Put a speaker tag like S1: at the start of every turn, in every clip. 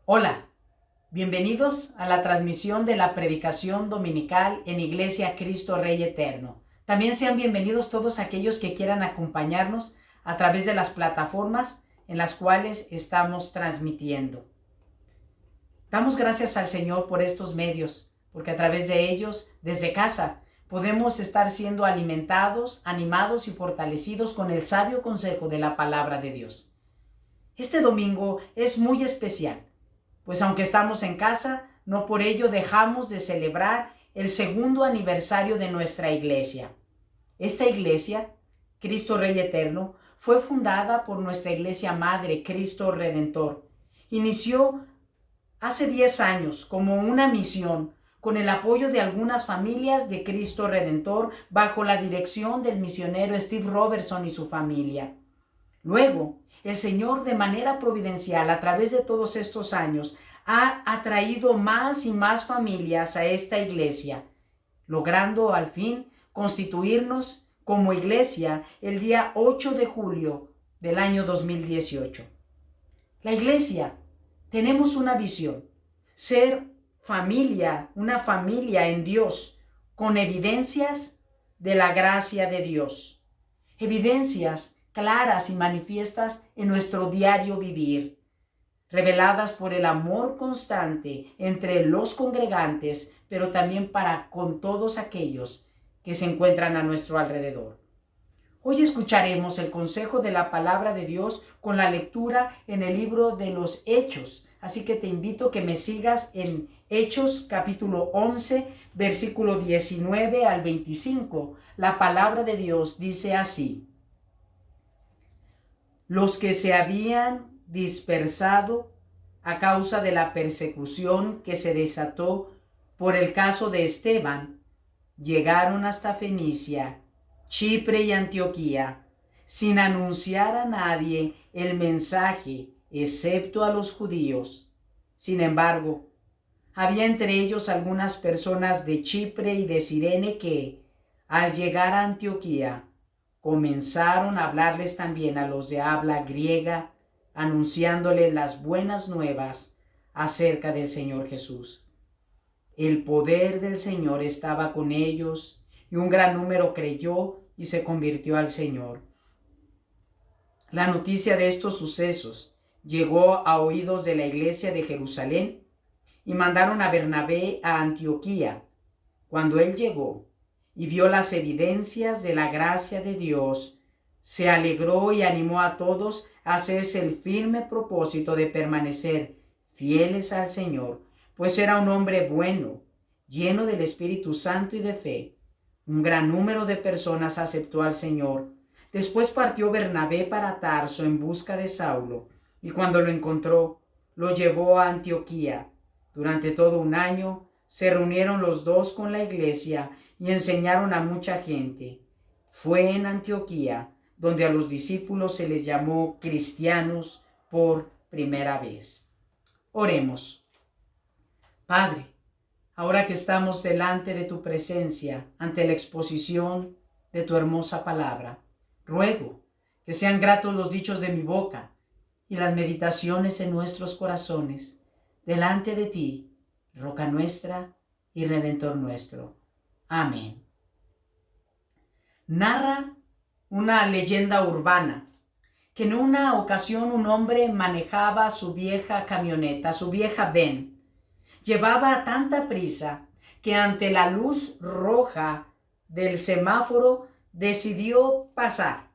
S1: Hola, bienvenidos a la transmisión de la predicación dominical en Iglesia Cristo Rey Eterno. También sean bienvenidos todos aquellos que quieran acompañarnos a través de las plataformas en las cuales estamos transmitiendo. Damos gracias al Señor por estos medios, porque a través de ellos, desde casa, podemos estar siendo alimentados, animados y fortalecidos con el sabio consejo de la palabra de Dios. Este domingo es muy especial, pues aunque estamos en casa, no por ello dejamos de celebrar el segundo aniversario de nuestra iglesia. Esta iglesia, Cristo Rey Eterno, fue fundada por nuestra iglesia madre, Cristo Redentor. Inició hace 10 años como una misión con el apoyo de algunas familias de Cristo Redentor bajo la dirección del misionero Steve Robertson y su familia. Luego, el Señor de manera providencial a través de todos estos años ha atraído más y más familias a esta iglesia, logrando al fin constituirnos como iglesia el día 8 de julio del año 2018. La iglesia, tenemos una visión, ser familia, una familia en Dios, con evidencias de la gracia de Dios, evidencias claras y manifiestas en nuestro diario vivir, reveladas por el amor constante entre los congregantes, pero también para con todos aquellos que se encuentran a nuestro alrededor. Hoy escucharemos el consejo de la palabra de Dios con la lectura en el libro de los Hechos. Así que te invito a que me sigas en Hechos capítulo 11, versículo 19 al 25. La palabra de Dios dice así: los que se habían dispersado a causa de la persecución que se desató por el caso de Esteban, llegaron hasta Fenicia, Chipre y Antioquía, sin anunciar a nadie el mensaje, excepto a los judíos. Sin embargo, había entre ellos algunas personas de Chipre y de Cirene que, al llegar a Antioquía, comenzaron a hablarles también a los de habla griega, anunciándoles las buenas nuevas acerca del Señor Jesús. El poder del Señor estaba con ellos y un gran número creyó y se convirtió al Señor. La noticia de estos sucesos llegó a oídos de la iglesia de Jerusalén y mandaron a Bernabé a Antioquía. Cuando él llegó y vio las evidencias de la gracia de Dios, se alegró y animó a todos a hacerse el firme propósito de permanecer fieles al Señor, pues era un hombre bueno, lleno del Espíritu Santo y de fe. Un gran número de personas aceptó al Señor. Después partió Bernabé para Tarso en busca de Saulo, y cuando lo encontró, lo llevó a Antioquía. Durante todo un año se reunieron los dos con la iglesia y enseñaron a mucha gente. Fue en Antioquía donde a los discípulos se les llamó cristianos por primera vez. Oremos. Padre, ahora que estamos delante de tu presencia, ante la exposición de tu hermosa palabra, ruego que sean gratos los dichos de mi boca y las meditaciones en nuestros corazones, delante de ti, roca nuestra y redentor nuestro. Amén. Narra una leyenda urbana que en una ocasión un hombre manejaba su vieja camioneta, su vieja Ben. Llevaba tanta prisa que ante la luz roja del semáforo decidió pasar.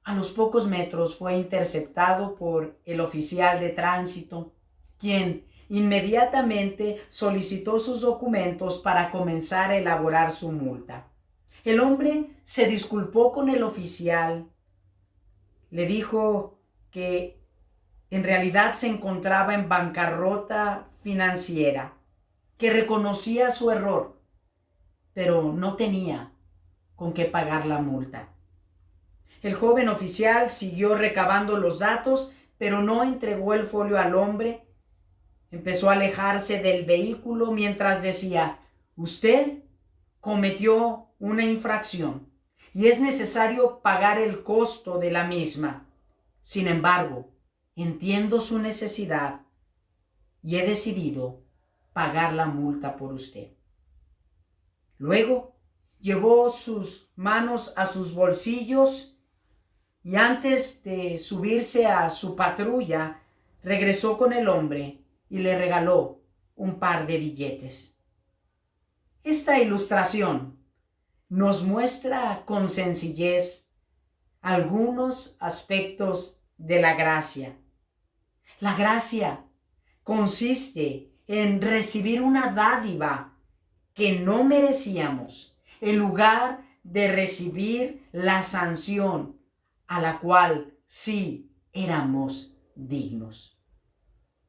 S1: A los pocos metros fue interceptado por el oficial de tránsito, quien inmediatamente solicitó sus documentos para comenzar a elaborar su multa. El hombre se disculpó con el oficial, le dijo que en realidad se encontraba en bancarrota financiera, que reconocía su error, pero no tenía con qué pagar la multa. El joven oficial siguió recabando los datos, pero no entregó el folio al hombre. Empezó a alejarse del vehículo mientras decía: usted cometió una infracción y es necesario pagar el costo de la misma. Sin embargo, entiendo su necesidad. y he decidido pagar la multa por usted. Luego llevó sus manos a sus bolsillos y antes de subirse a su patrulla, regresó con el hombre y le regaló un par de billetes. Esta ilustración nos muestra con sencillez algunos aspectos de la gracia. La gracia consiste en recibir una dádiva que no merecíamos, en lugar de recibir la sanción a la cual sí éramos dignos.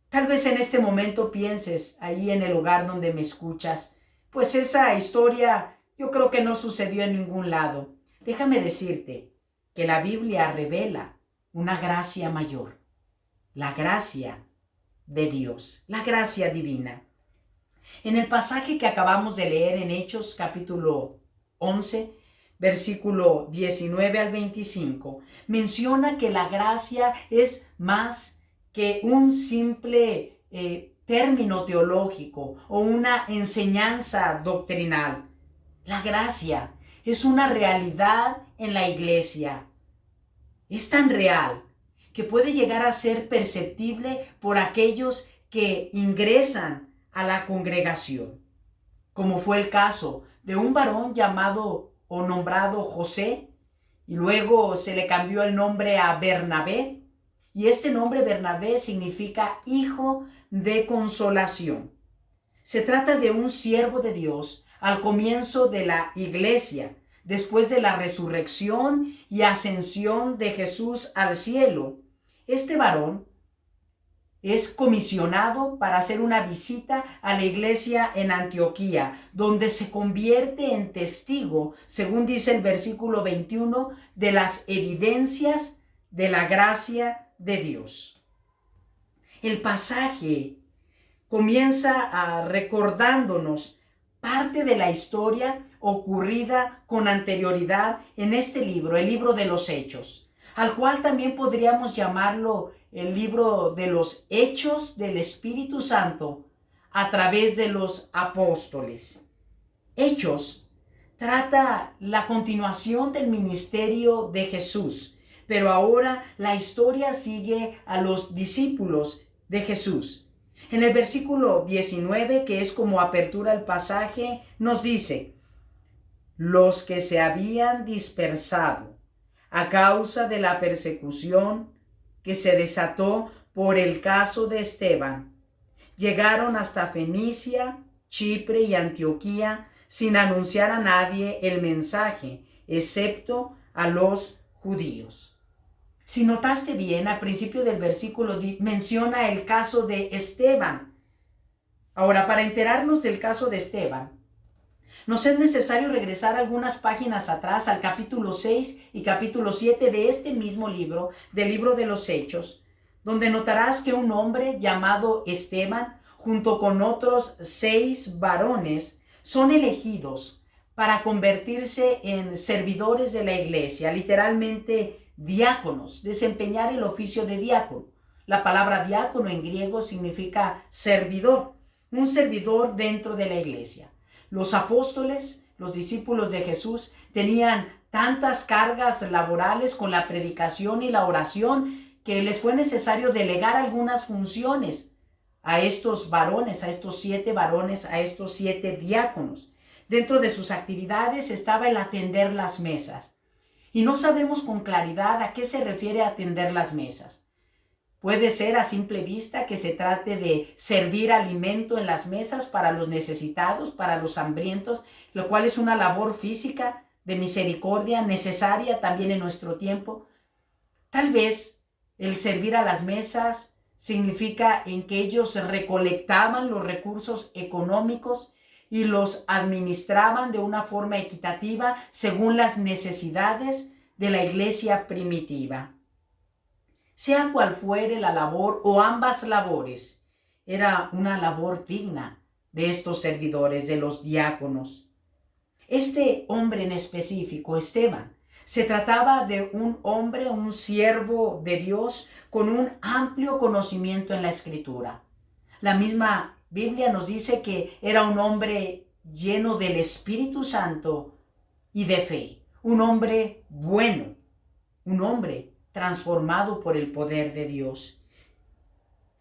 S1: Tal vez en este momento pienses ahí en el lugar donde me escuchas, pues esa historia yo creo que no sucedió en ningún lado. Déjame decirte que la Biblia revela una gracia mayor, la gracia de Dios, la gracia divina. En el pasaje que acabamos de leer en Hechos capítulo 11, versículo 19 al 25, menciona que la gracia es más que un simple término teológico o una enseñanza doctrinal. La gracia es una realidad en la iglesia. Es tan real que puede llegar a ser perceptible por aquellos que ingresan a la congregación, como fue el caso de un varón llamado o nombrado José, y luego se le cambió el nombre a Bernabé, y este nombre Bernabé significa hijo de consolación. Se trata de un siervo de Dios al comienzo de la iglesia, después de la resurrección y ascensión de Jesús al cielo. Este varón es comisionado para hacer una visita a la iglesia en Antioquía, donde se convierte en testigo, según dice el versículo 21, de las evidencias de la gracia de Dios. El pasaje comienza recordándonos parte de la historia ocurrida con anterioridad en este libro, el libro de los Hechos, al cual también podríamos llamarlo el libro de los Hechos del Espíritu Santo a través de los apóstoles. Hechos trata la continuación del ministerio de Jesús, pero ahora la historia sigue a los discípulos de Jesús. En el versículo 19, que es como apertura el pasaje, nos dice: los que se habían dispersado a causa de la persecución que se desató por el caso de Esteban, llegaron hasta Fenicia, Chipre y Antioquía sin anunciar a nadie el mensaje, excepto a los judíos. Si notaste bien, al principio del versículo menciona el caso de Esteban. Ahora, para enterarnos del caso de Esteban, nos es necesario regresar algunas páginas atrás al capítulo 6 y capítulo 7 de este mismo libro, del libro de los Hechos, donde notarás que un hombre llamado Esteban, junto con otros 6 varones, son elegidos para convertirse en servidores de la iglesia, literalmente diáconos, desempeñar el oficio de diácono. La palabra diácono en griego significa servidor, un servidor dentro de la iglesia. Los apóstoles, los discípulos de Jesús, tenían tantas cargas laborales con la predicación y la oración que les fue necesario delegar algunas funciones a estos varones, a estos 7 varones, a estos 7 diáconos. Dentro de sus actividades estaba el atender las mesas. Y no sabemos con claridad a qué se refiere atender las mesas. Puede ser a simple vista que se trate de servir alimento en las mesas para los necesitados, para los hambrientos, lo cual es una labor física de misericordia necesaria también en nuestro tiempo. Tal vez el servir a las mesas significa en que ellos recolectaban los recursos económicos y los administraban de una forma equitativa según las necesidades de la iglesia primitiva. Sea cual fuere la labor o ambas labores, era una labor digna de estos servidores, de los diáconos. Este hombre en específico, Esteban, se trataba de un hombre, un siervo de Dios con un amplio conocimiento en la Escritura. La misma Biblia nos dice que era un hombre lleno del Espíritu Santo y de fe, un hombre bueno, un hombre transformado por el poder de Dios.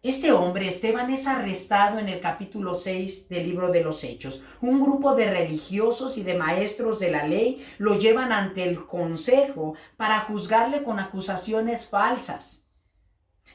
S1: Este hombre, Esteban, es arrestado en el capítulo 6 del libro de los Hechos. Un grupo de religiosos y de maestros de la ley lo llevan ante el consejo para juzgarle con acusaciones falsas.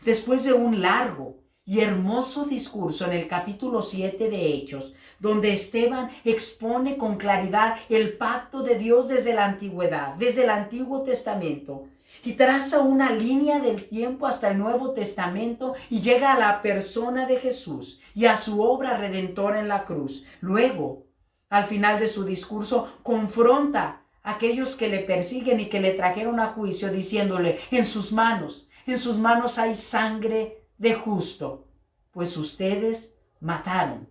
S1: Después de un largo y hermoso discurso en el capítulo 7 de Hechos, donde Esteban expone con claridad el pacto de Dios desde la antigüedad, desde el Antiguo Testamento, y traza una línea del tiempo hasta el Nuevo Testamento y llega a la persona de Jesús y a su obra redentora en la cruz. Luego, al final de su discurso, confronta a aquellos que le persiguen y que le trajeron a juicio, diciéndole: en sus manos hay sangre de justo, pues ustedes mataron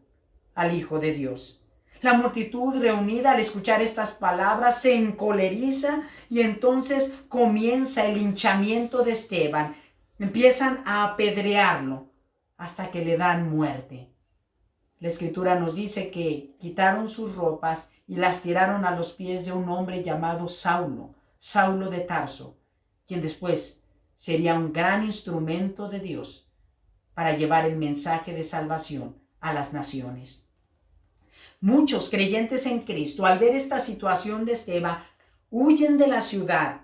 S1: al Hijo de Dios. La multitud reunida al escuchar estas palabras se encoleriza y entonces comienza el linchamiento de Esteban. Empiezan a apedrearlo hasta que le dan muerte. La Escritura nos dice que quitaron sus ropas y las tiraron a los pies de un hombre llamado Saulo, Saulo de Tarso, quien después sería un gran instrumento de Dios para llevar el mensaje de salvación a las naciones. Muchos creyentes en Cristo, al ver esta situación de Esteban, huyen de la ciudad,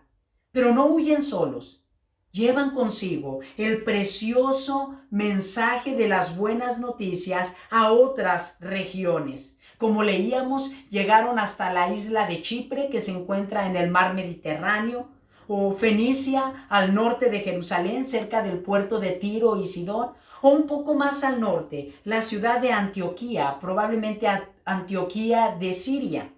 S1: pero no huyen solos. Llevan consigo el precioso mensaje de las buenas noticias a otras regiones. Como leíamos, llegaron hasta la isla de Chipre, que se encuentra en el mar Mediterráneo, o Fenicia, al norte de Jerusalén, cerca del puerto de Tiro y Sidón, o un poco más al norte, la ciudad de Antioquía, probablemente Antioquía de Siria,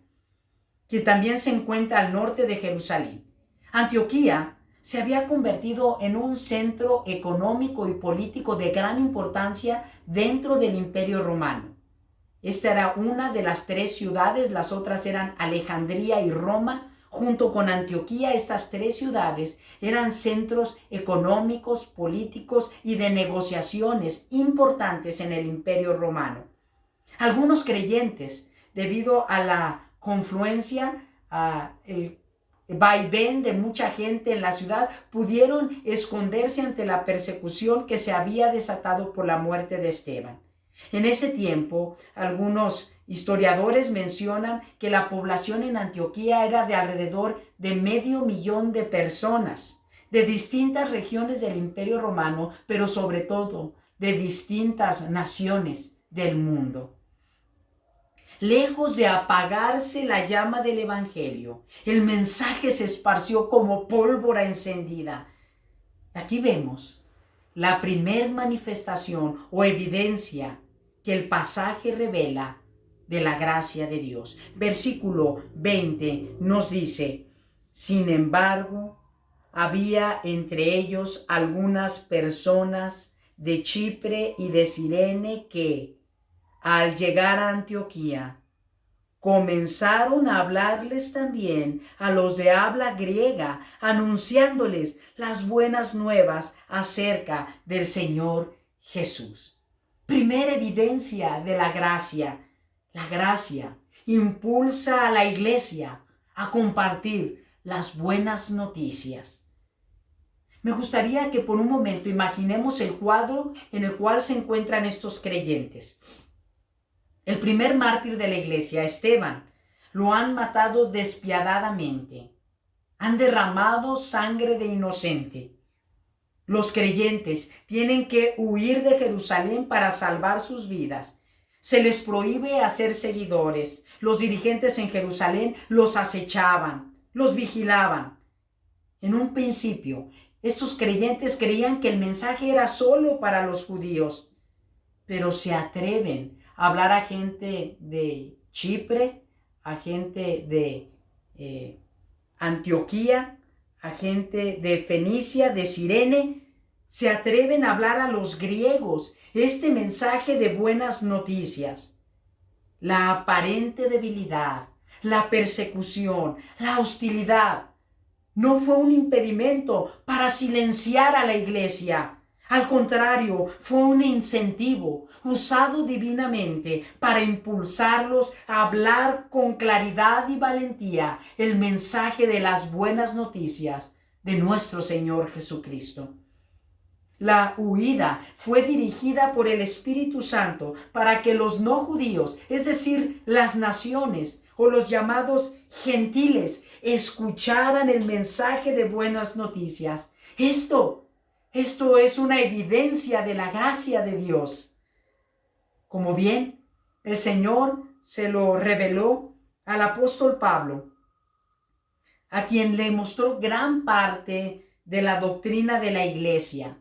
S1: que también se encuentra al norte de Jerusalén. Antioquía se había convertido en un centro económico y político de gran importancia dentro del Imperio Romano. Esta era una de las 3 ciudades, las otras eran Alejandría y Roma. Junto con Antioquía, estas 3 ciudades eran centros económicos, políticos y de negociaciones importantes en el Imperio Romano. Algunos creyentes, debido a la confluencia, el vaivén de mucha gente en la ciudad, pudieron esconderse ante la persecución que se había desatado por la muerte de Esteban. En ese tiempo, algunos historiadores mencionan que la población en Antioquía era de alrededor de 500,000 de personas, de distintas regiones del Imperio Romano, pero sobre todo de distintas naciones del mundo. Lejos de apagarse la llama del Evangelio, el mensaje se esparció como pólvora encendida. Aquí vemos la primer manifestación o evidencia que el pasaje revela de la gracia de Dios. Versículo 20 nos dice: sin embargo, había entre ellos algunas personas de Chipre y de Cirene que, al llegar a Antioquía, comenzaron a hablarles también a los de habla griega, anunciándoles las buenas nuevas acerca del Señor Jesús. Primera evidencia de la gracia. La gracia impulsa a la iglesia a compartir las buenas noticias. Me gustaría que por un momento imaginemos el cuadro en el cual se encuentran estos creyentes. El primer mártir de la iglesia, Esteban, lo han matado despiadadamente. Han derramado sangre de inocente. Los creyentes tienen que huir de Jerusalén para salvar sus vidas. Se les prohíbe hacer seguidores. Los dirigentes en Jerusalén los acechaban, los vigilaban. En un principio, estos creyentes creían que el mensaje era solo para los judíos, pero se atreven a hablar a gente de Chipre, a gente de Antioquía, a gente de Fenicia, de Cirene. Se atreven a hablar a los griegos este mensaje de buenas noticias. La aparente debilidad, la persecución, la hostilidad no fue un impedimento para silenciar a la iglesia. Al contrario, fue un incentivo usado divinamente para impulsarlos a hablar con claridad y valentía el mensaje de las buenas noticias de nuestro Señor Jesucristo. La huida fue dirigida por el Espíritu Santo para que los no judíos, es decir, las naciones o los llamados gentiles, escucharan el mensaje de buenas noticias. Esto es una evidencia de la gracia de Dios. Como bien, el Señor se lo reveló al apóstol Pablo, a quien le mostró gran parte de la doctrina de la iglesia.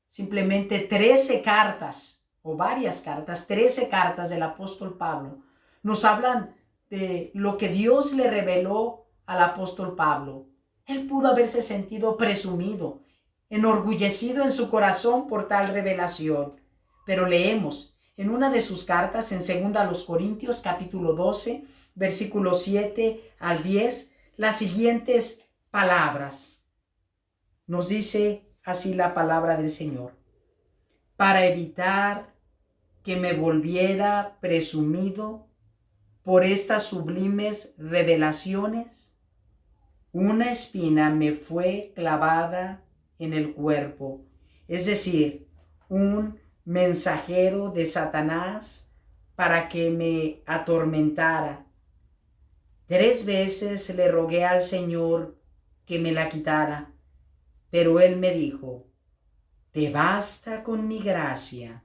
S1: Simplemente 13 cartas, o varias cartas, 13 cartas del apóstol Pablo, nos hablan de lo que Dios le reveló al apóstol Pablo. Él pudo haberse sentido presumido, enorgullecido en su corazón por tal revelación. Pero leemos en una de sus cartas, en 2 a los Corintios, capítulo 12, versículos 7 al 10, las siguientes palabras. Nos dice así la palabra del Señor: para evitar que me volviera presumido por estas sublimes revelaciones, una espina me fue clavada en el cuerpo, es decir, un mensajero de Satanás para que me atormentara. 3 veces le rogué al Señor que me la quitara, pero Él me dijo: te basta con mi gracia,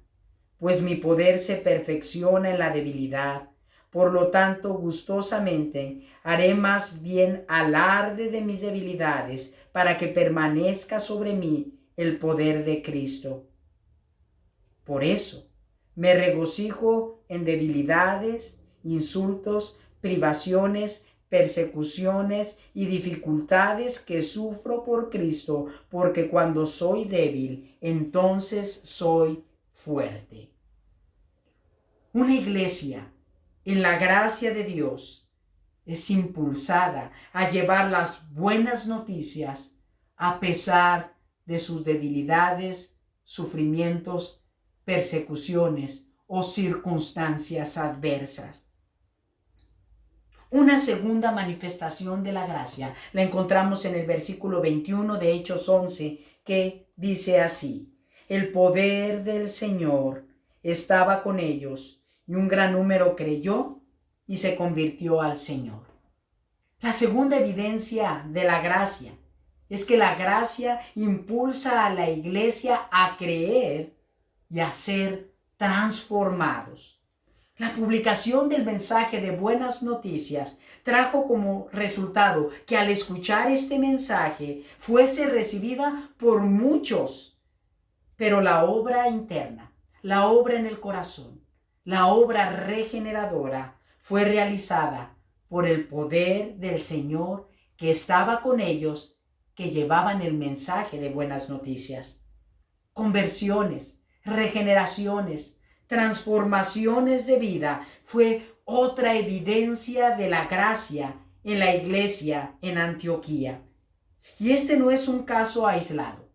S1: pues mi poder se perfecciona en la debilidad. Por lo tanto, gustosamente haré más bien alarde de mis debilidades, para que permanezca sobre mí el poder de Cristo. Por eso me regocijo en debilidades, insultos, privaciones, persecuciones y dificultades que sufro por Cristo, porque cuando soy débil, entonces soy fuerte. Una iglesia en la gracia de Dios es impulsada a llevar las buenas noticias a pesar de sus debilidades, sufrimientos, persecuciones o circunstancias adversas. Una segunda manifestación de la gracia la encontramos en el versículo 21 de Hechos 11, que dice así: el poder del Señor estaba con ellos y un gran número creyó y se convirtió al Señor. La segunda evidencia de la gracia es que la gracia impulsa a la iglesia a creer y a ser transformados. La publicación del mensaje de buenas noticias trajo como resultado que al escuchar este mensaje fuese recibida por muchos, pero la obra interna, la obra en el corazón, la obra regeneradora fue realizada por el poder del Señor que estaba con ellos, que llevaban el mensaje de buenas noticias. Conversiones, regeneraciones, transformaciones de vida fue otra evidencia de la gracia en la iglesia en Antioquía. Y este no es un caso aislado.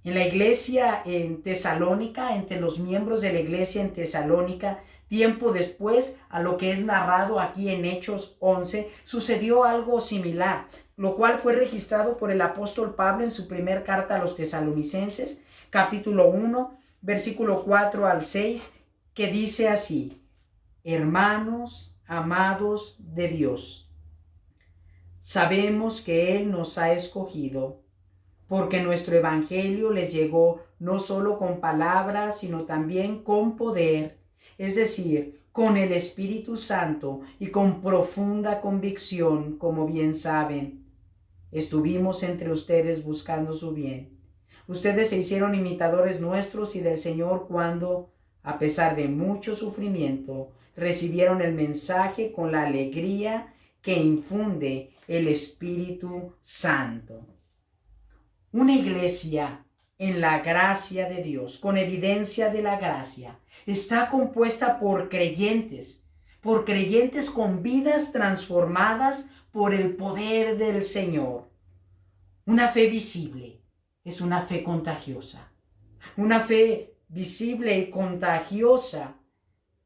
S1: En la iglesia en Tesalónica, entre los miembros de la iglesia en Tesalónica, tiempo después a lo que es narrado aquí en Hechos 11, sucedió algo similar, lo cual fue registrado por el apóstol Pablo en su primer carta a los tesalonicenses, capítulo 1, versículo 4 al 6, que dice así: hermanos amados de Dios, sabemos que Él nos ha escogido, porque nuestro evangelio les llegó no solo con palabras, sino también con poder, es decir, con el Espíritu Santo y con profunda convicción, como bien saben. Estuvimos entre ustedes buscando su bien. Ustedes se hicieron imitadores nuestros y del Señor cuando, a pesar de mucho sufrimiento, recibieron el mensaje con la alegría que infunde el Espíritu Santo. Una iglesia en la gracia de Dios, con evidencia de la gracia, está compuesta por creyentes con vidas transformadas por el poder del Señor. Una fe visible, es una fe contagiosa. Una fe visible y contagiosa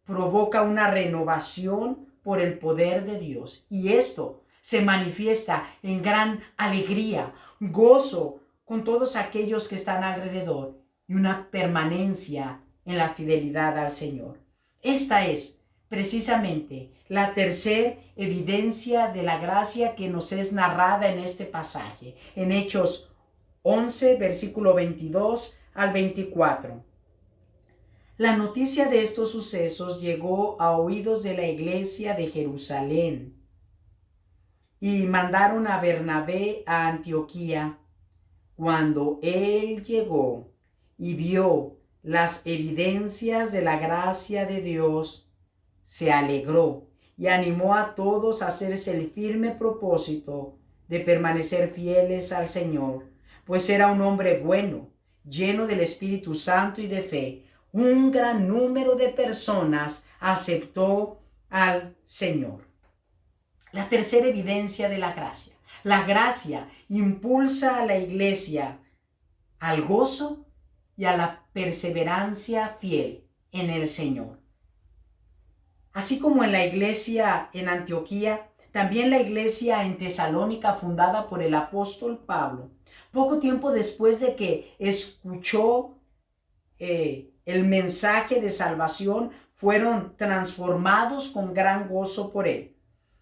S1: provoca una renovación por el poder de Dios. Y esto se manifiesta en gran alegría, gozo con todos aquellos que están alrededor y una permanencia en la fidelidad al Señor. Esta es precisamente la tercera evidencia de la gracia que nos es narrada en este pasaje, en Hechos 11, versículo 22 al 24. La noticia de estos sucesos llegó a oídos de la iglesia de Jerusalén y mandaron a Bernabé a Antioquía. Cuando él llegó y vio las evidencias de la gracia de Dios, se alegró y animó a todos a hacerse el firme propósito de permanecer fieles al Señor, pues era un hombre bueno, lleno del Espíritu Santo y de fe. Un gran número de personas aceptó al Señor. La tercera evidencia de la gracia. La gracia impulsa a la iglesia al gozo y a la perseverancia fiel en el Señor. Así como en la iglesia en Antioquía, también la iglesia en Tesalónica, fundada por el apóstol Pablo, poco tiempo después de que escuchó el mensaje de salvación, fueron transformados con gran gozo por él.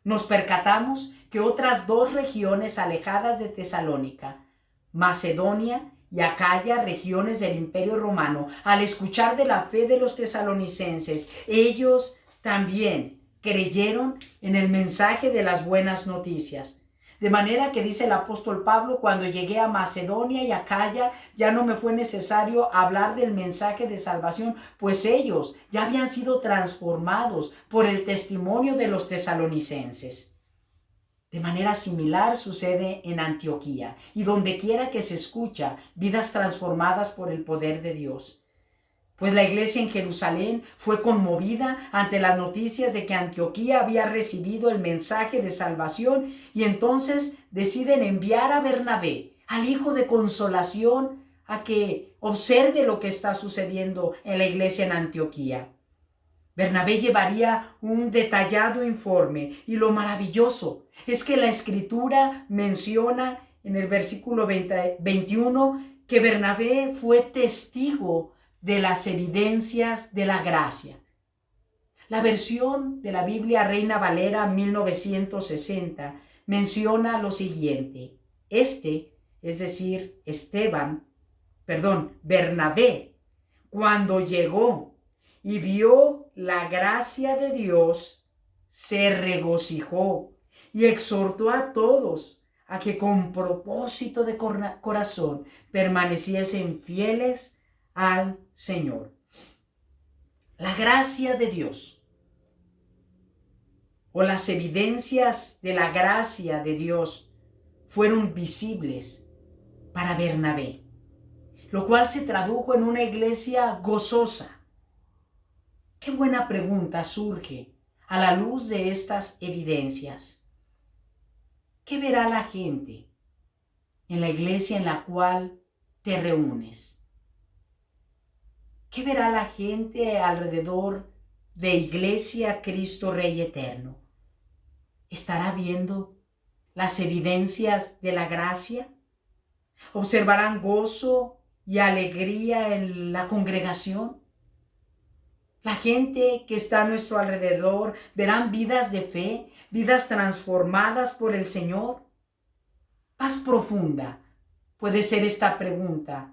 S1: Nos percatamos que otras dos regiones alejadas de Tesalónica, Macedonia y Acaya, regiones del Imperio Romano, al escuchar de la fe de los tesalonicenses, ellos también creyeron en el mensaje de las buenas noticias. De manera que dice el apóstol Pablo, cuando llegué a Macedonia y Acaya, ya no me fue necesario hablar del mensaje de salvación, pues ellos ya habían sido transformados por el testimonio de los tesalonicenses. De manera similar sucede en Antioquía, y donde quiera que se escucha vidas transformadas por el poder de Dios. Pues la iglesia en Jerusalén fue conmovida ante las noticias de que Antioquía había recibido el mensaje de salvación y entonces deciden enviar a Bernabé, al hijo de consolación, a que observe lo que está sucediendo en la iglesia en Antioquía. Bernabé llevaría un detallado informe y lo maravilloso es que la escritura menciona en el versículo 21 que Bernabé fue testigo de las evidencias de la gracia. La versión de la Biblia Reina Valera 1960 menciona lo siguiente: es decir, Bernabé, cuando llegó y vio la gracia de Dios, se regocijó y exhortó a todos a que con propósito de corazón permaneciesen fieles al Señor. La gracia de Dios o las evidencias de la gracia de Dios fueron visibles para Bernabé, lo cual se tradujo en una iglesia gozosa. Qué buena pregunta surge a la luz de estas evidencias. ¿Qué verá la gente en la iglesia en la cual te reúnes? ¿Qué verá la gente alrededor de Iglesia Cristo Rey Eterno? ¿Estará viendo las evidencias de la gracia? ¿Observarán gozo y alegría en la congregación? La gente que está a nuestro alrededor verán vidas de fe, vidas transformadas por el Señor. Más profunda puede ser esta pregunta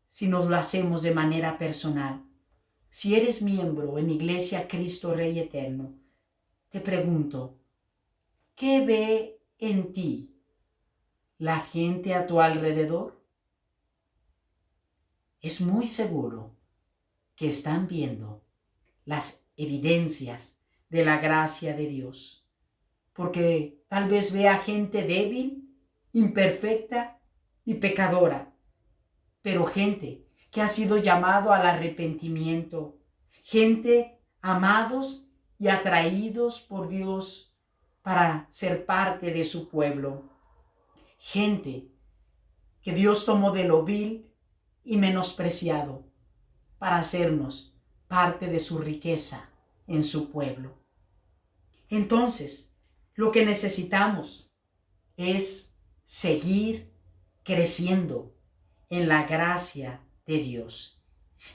S1: si nos la hacemos de manera personal. Si eres miembro en Iglesia Cristo Rey Eterno, te pregunto, ¿qué ve en ti la gente a tu alrededor? Es muy seguro que están viendo las evidencias de la gracia de Dios, porque tal vez vea gente débil, imperfecta y pecadora, pero gente que ha sido llamado al arrepentimiento, gente amados y atraídos por Dios para ser parte de su pueblo, gente que Dios tomó de lo vil y menospreciado para hacernos parte de su riqueza en su pueblo. Entonces, lo que necesitamos es seguir creciendo en la gracia de Dios.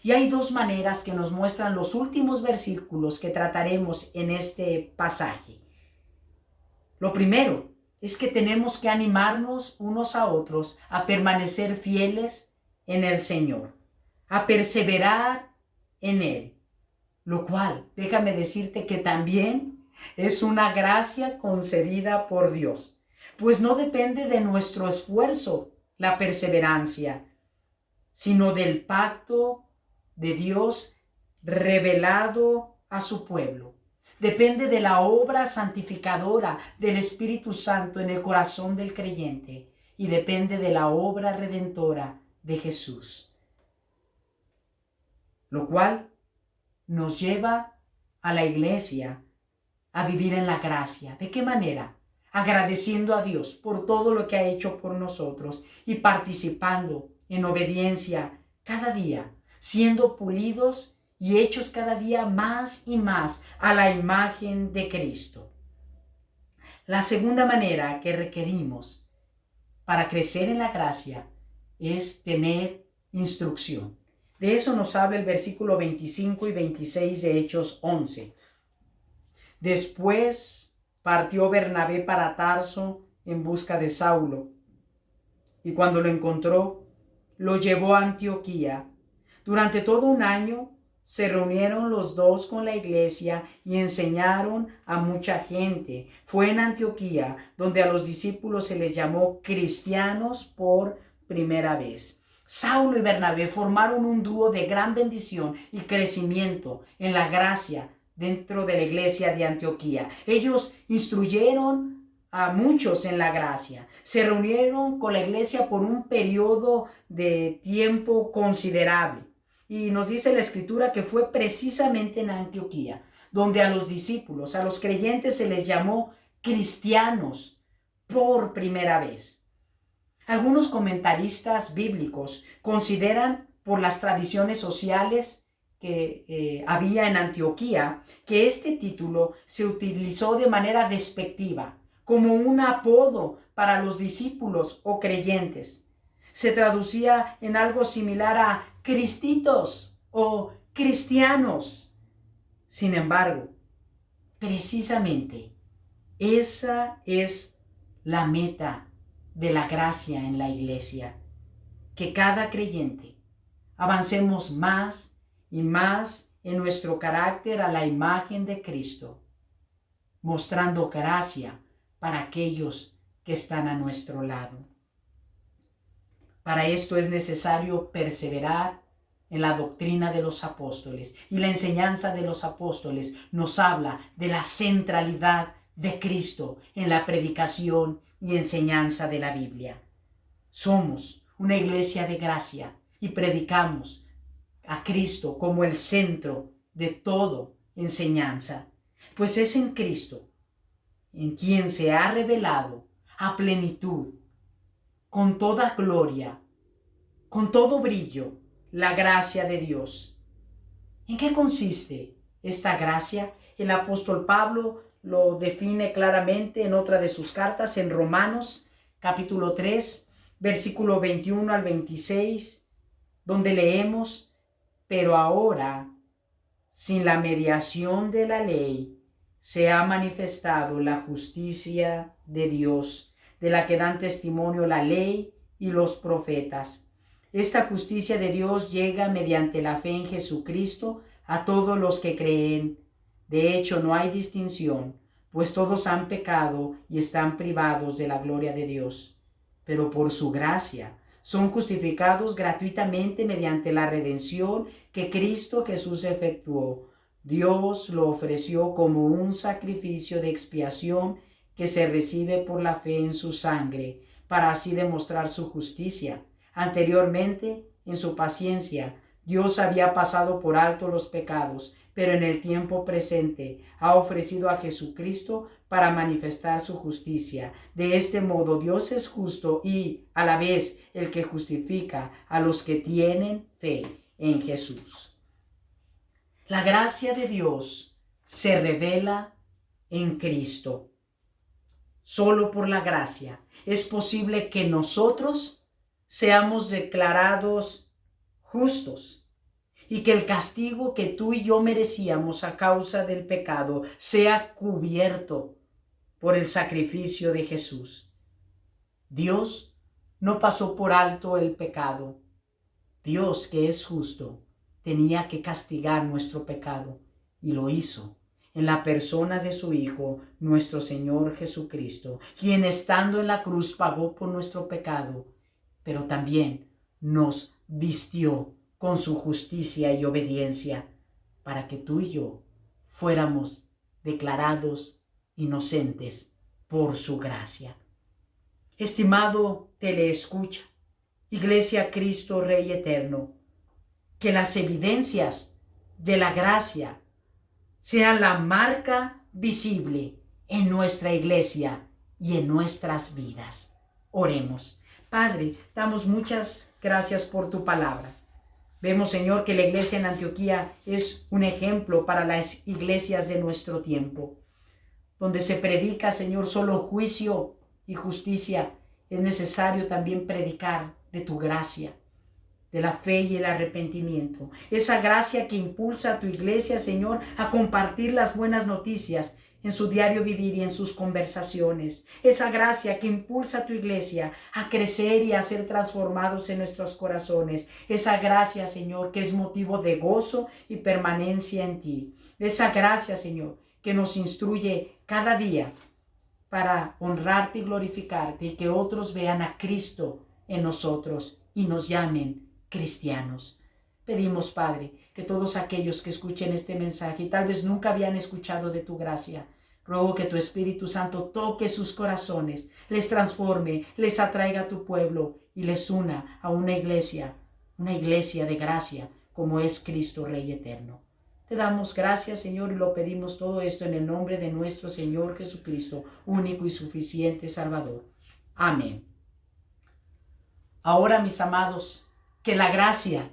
S1: Y hay dos maneras que nos muestran los últimos versículos que trataremos en este pasaje. Lo primero es que tenemos que animarnos unos a otros a permanecer fieles en el Señor, a perseverar en Él, lo cual, déjame decirte que también es una gracia concedida por Dios, pues no depende de nuestro esfuerzo la perseverancia, sino del pacto de Dios revelado a su pueblo. Depende de la obra santificadora del Espíritu Santo en el corazón del creyente y depende de la obra redentora de Jesús, lo cual nos lleva a la iglesia a vivir en la gracia. ¿De qué manera? Agradeciendo a Dios por todo lo que ha hecho por nosotros y participando en obediencia cada día, siendo pulidos y hechos cada día más y más a la imagen de Cristo. La segunda manera que requerimos para crecer en la gracia es tener instrucción. De eso nos habla el versículo 25 y 26 de Hechos 11. Después partió Bernabé para Tarso en busca de Saulo, y cuando lo encontró, lo llevó a Antioquía. Durante todo un año se reunieron los dos con la iglesia y enseñaron a mucha gente. Fue en Antioquía donde a los discípulos se les llamó cristianos por primera vez. Saulo y Bernabé formaron un dúo de gran bendición y crecimiento en la gracia dentro de la iglesia de Antioquía. Ellos instruyeron a muchos en la gracia. Se reunieron con la iglesia por un periodo de tiempo considerable. Y nos dice la Escritura que fue precisamente en Antioquía donde a los discípulos, a los creyentes se les llamó cristianos por primera vez. Algunos comentaristas bíblicos consideran por las tradiciones sociales que había en Antioquía, que este título se utilizó de manera despectiva, como un apodo para los discípulos o creyentes. Se traducía en algo similar a cristitos o cristianos. Sin embargo, precisamente esa es la meta de la gracia en la iglesia, que cada creyente avancemos más y más en nuestro carácter a la imagen de Cristo, mostrando gracia para aquellos que están a nuestro lado. Para esto es necesario perseverar en la doctrina de los apóstoles, y la enseñanza de los apóstoles nos habla de la centralidad de Cristo en la predicación y enseñanza de la Biblia. Somos una iglesia de gracia y predicamos a Cristo como el centro de toda enseñanza, pues es en Cristo en quien se ha revelado a plenitud, con toda gloria, con todo brillo, la gracia de Dios. ¿En qué consiste esta gracia? El apóstol Pablo lo define claramente en otra de sus cartas, en Romanos capítulo 3, versículo 21 al 26, donde leemos: pero ahora, sin la mediación de la ley, se ha manifestado la justicia de Dios, de la que dan testimonio la ley y los profetas. Esta justicia de Dios llega mediante la fe en Jesucristo a todos los que creen. De hecho, no hay distinción, pues todos han pecado y están privados de la gloria de Dios. Pero por su gracia son justificados gratuitamente mediante la redención que Cristo Jesús efectuó. Dios lo ofreció como un sacrificio de expiación que se recibe por la fe en su sangre, para así demostrar su justicia. Anteriormente, en su paciencia, Dios había pasado por alto los pecados pero en el tiempo presente ha ofrecido a Jesucristo para manifestar su justicia. De este modo Dios es justo y a la vez el que justifica a los que tienen fe en Jesús. La gracia de Dios se revela en Cristo. Solo por la gracia es posible que nosotros seamos declarados justos y que el castigo que tú y yo merecíamos a causa del pecado sea cubierto por el sacrificio de Jesús. Dios no pasó por alto el pecado. Dios, que es justo, tenía que castigar nuestro pecado y lo hizo en la persona de su Hijo, nuestro Señor Jesucristo, quien estando en la cruz pagó por nuestro pecado, pero también nos vistió con su justicia y obediencia para que tú y yo fuéramos declarados inocentes por su gracia. Estimado teleescucha, Iglesia Cristo Rey Eterno, que las evidencias de la gracia sean la marca visible en nuestra iglesia y en nuestras vidas. Oremos. Padre, damos muchas gracias por tu palabra. Vemos, Señor, que la iglesia en Antioquía es un ejemplo para las iglesias de nuestro tiempo, donde se predica, Señor, solo juicio y justicia. Es necesario también predicar de tu gracia, de la fe y el arrepentimiento. Esa gracia que impulsa a tu iglesia, Señor, a compartir las buenas noticias en su diario vivir y en sus conversaciones. Esa gracia que impulsa a tu iglesia a crecer y a ser transformados en nuestros corazones. Esa gracia, Señor, que es motivo de gozo y permanencia en ti. Esa gracia, Señor, que nos instruye cada día para honrarte y glorificarte y que otros vean a Cristo en nosotros y nos llamen cristianos. Pedimos, Padre, que todos aquellos que escuchen este mensaje y tal vez nunca habían escuchado de tu gracia, ruego que tu Espíritu Santo toque sus corazones, les transforme, les atraiga a tu pueblo y les una a una iglesia de gracia como es Cristo Rey Eterno. Te damos gracias, Señor, y lo pedimos todo esto en el nombre de nuestro Señor Jesucristo, único y suficiente Salvador. Amén. Ahora, mis amados, que la gracia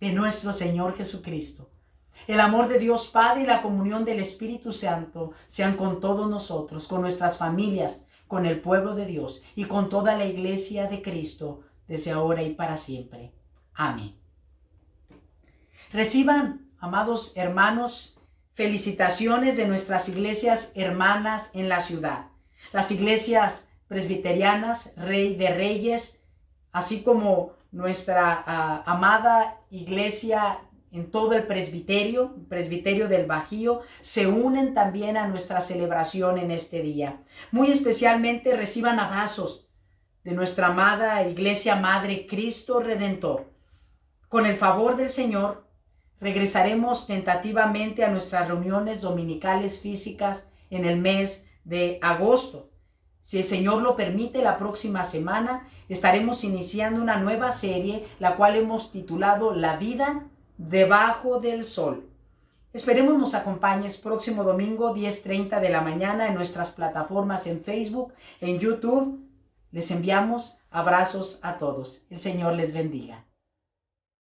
S1: de nuestro Señor Jesucristo, el amor de Dios Padre y la comunión del Espíritu Santo sean con todos nosotros, con nuestras familias, con el pueblo de Dios y con toda la iglesia de Cristo, desde ahora y para siempre. Amén. Reciban, amados hermanos, felicitaciones de nuestras iglesias hermanas en la ciudad. Las iglesias presbiterianas, Rey de Reyes, así como nuestra amada iglesia en todo el presbiterio del Bajío, se unen también a nuestra celebración en este día. Muy especialmente reciban abrazos de nuestra amada Iglesia Madre Cristo Redentor. Con el favor del Señor, regresaremos tentativamente a nuestras reuniones dominicales físicas en el mes de agosto. Si el Señor lo permite, la próxima semana estaremos iniciando una nueva serie, la cual hemos titulado La vida debajo del sol. Esperemos nos acompañes próximo domingo 10:30 de la mañana en nuestras plataformas en Facebook, en YouTube. Les enviamos abrazos a todos. El Señor les bendiga.